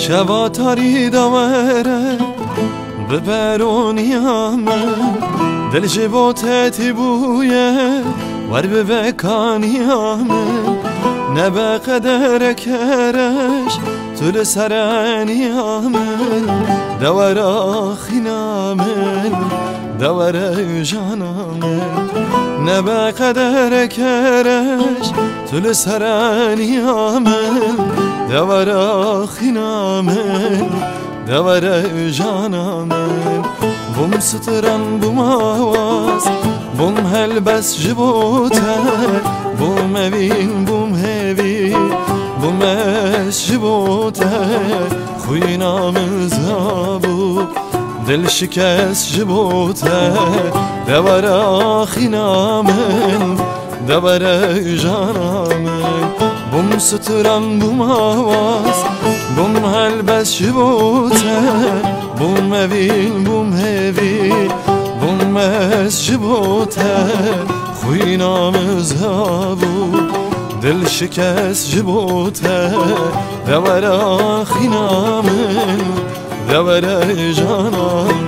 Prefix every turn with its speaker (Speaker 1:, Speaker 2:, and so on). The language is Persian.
Speaker 1: شبا تاری دوره ببرونیامه دل جبو تتی بویه ور ببکانیامه نبا قدر کرش طول سرانیامه دور آخینامه دور جانامه نبا قدر کرش طول سرانیامه دور آخینامه دور جانامن بوم ستران بوم آواز بوم هلبس جبوتر بوم اوین بوم هوی بوم اس جبوتر خوی نام زابو دل شکست جبوتر دور آخی نامن دور جانامن بوم ستران بوم آواز بوم هلبس جبوتر بوم اوین بوم هوی بوم اس جبوتر خوی نام زابو دل شکست جبوتر دور آخی نامن دور جانامن